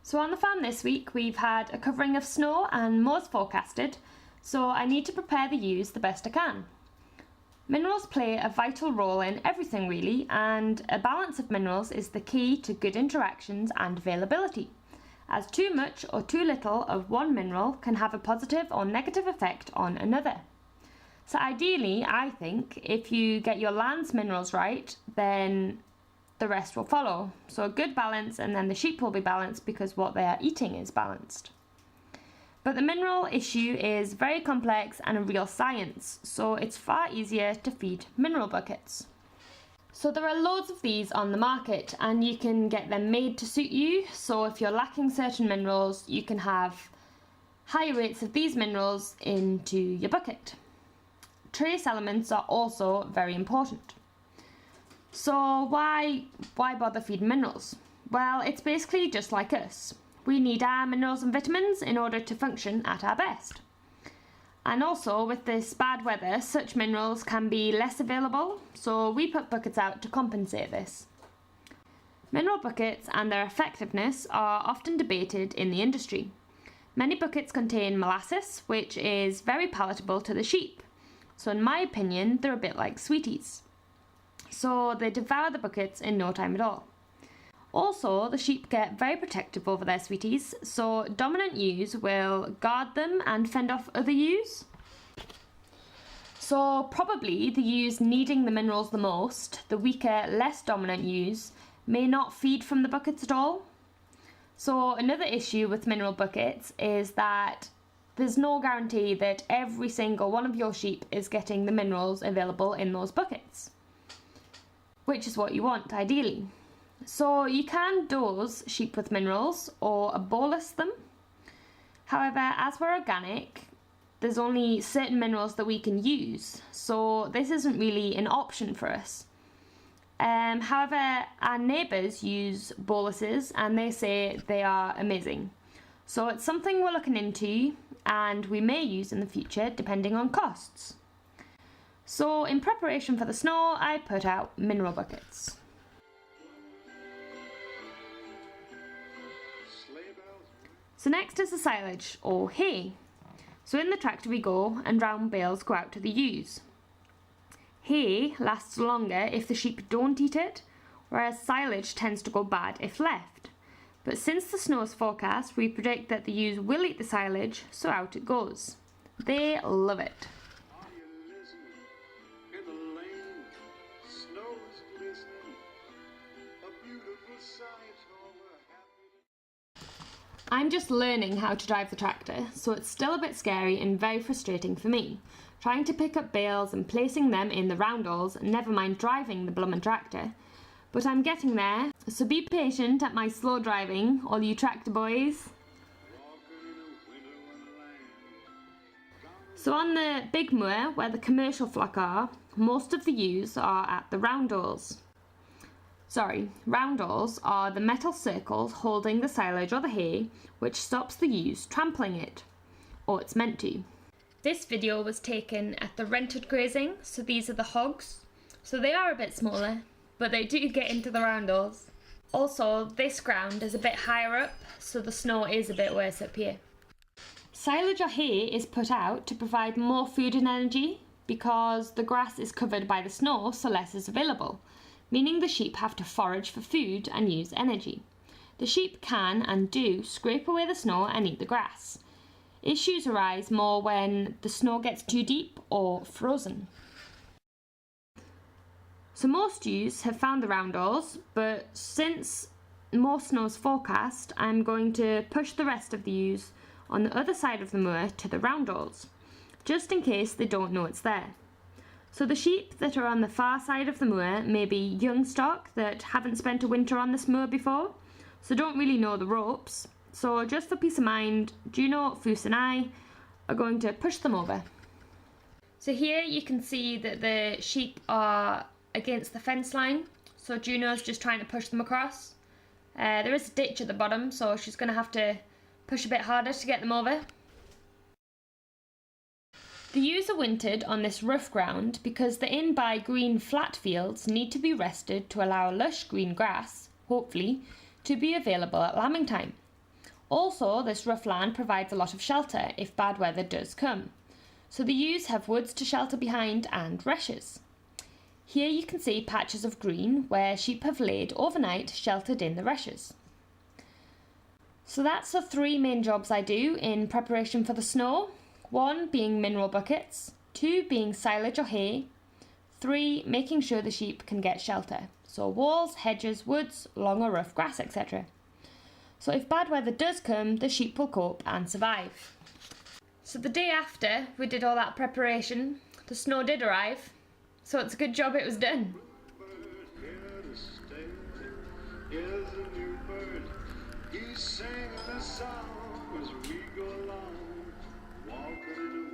So on the farm this week we've had a covering of snow and more's forecasted, so I need to prepare the ewes the best I can. Minerals play a vital role in everything really, and a balance of minerals is the key to good interactions and availability, as too much or too little of one mineral can have a positive or negative effect on another. So ideally, I think, if you get your land's minerals right, then the rest will follow. So a good balance, and then the sheep will be balanced because what they are eating is balanced. But the mineral issue is very complex and a real science, so it's far easier to feed mineral buckets. So there are loads of these on the market and you can get them made to suit you. So if you're lacking certain minerals, you can have higher rates of these minerals into your bucket. Trace elements are also very important. So why bother feeding minerals? Well, it's basically just like us. We need our minerals and vitamins in order to function at our best. And also with this bad weather, such minerals can be less available, so we put buckets out to compensate this. Mineral buckets and their effectiveness are often debated in the industry. Many buckets contain molasses, which is very palatable to the sheep. So in my opinion, they're a bit like sweeties. So they devour the buckets in no time at all. Also, the sheep get very protective over their sweeties, so dominant ewes will guard them and fend off other ewes. So probably the ewes needing the minerals the most, the weaker, less dominant ewes, may not feed from the buckets at all. So another issue with mineral buckets is that there's no guarantee that every single one of your sheep is getting the minerals available in those buckets, which is what you want ideally. So you can dose sheep with minerals or bolus them. However, as we're organic, there's only certain minerals that we can use, so this isn't really an option for us. However, our neighbours use boluses and they say they are amazing. So it's something we're looking into and we may use in the future depending on costs. So in preparation for the snow, I put out mineral buckets. So next is the silage, or hay. So in the tractor we go, and round bales go out to the ewes. Hay lasts longer if the sheep don't eat it, whereas silage tends to go bad if left. But since the snow is forecast, we predict that the ewes will eat the silage, so out it goes. They love it. I'm just learning how to drive the tractor, so it's still a bit scary and very frustrating for me, trying to pick up bales and placing them in the roundels, never mind driving the bloomin' tractor. But I'm getting there, so be patient at my slow driving, all you tractor boys. So on the big moor, where the commercial flock are, most of the ewes are at the roundels. Roundels are the metal circles holding the silage or the hay, which stops the ewes trampling it, or it's meant to. This video was taken at the rented grazing, so these are the hogs. So they are a bit smaller, but they do get into the roundels. Also, this ground is a bit higher up, so the snow is a bit worse up here. Silage or hay is put out to provide more food and energy because the grass is covered by the snow, so less is available, meaning the sheep have to forage for food and use energy. The sheep can and do scrape away the snow and eat the grass. Issues arise more when the snow gets too deep or frozen. So most ewes have found the roundels, but since more snow is forecast, I'm going to push the rest of the ewes on the other side of the moor to the roundels, just in case they don't know it's there. So the sheep that are on the far side of the moor may be young stock that haven't spent a winter on this moor before, so don't really know the ropes. So just for peace of mind, Juno, Foos and I are going to push them over. So here you can see that the sheep are against the fence line, so Juno's just trying to push them across. There is a ditch at the bottom, so she's going to have to push a bit harder to get them over. The ewes are wintered on this rough ground because the in-by green flat fields need to be rested to allow lush green grass, hopefully, to be available at lambing time. Also, this rough land provides a lot of shelter if bad weather does come. So the ewes have woods to shelter behind and rushes. Here you can see patches of green where sheep have laid overnight sheltered in the rushes. So that's the 3 main jobs I do in preparation for the snow. 1 being mineral buckets, 2 being silage or hay, 3 making sure the sheep can get shelter. So walls, hedges, woods, long or rough grass, etc. So if bad weather does come, the sheep will cope and survive. So the day after we did all that preparation, the snow did arrive. So it's a good job it was done. He's singing a song as we go along, walking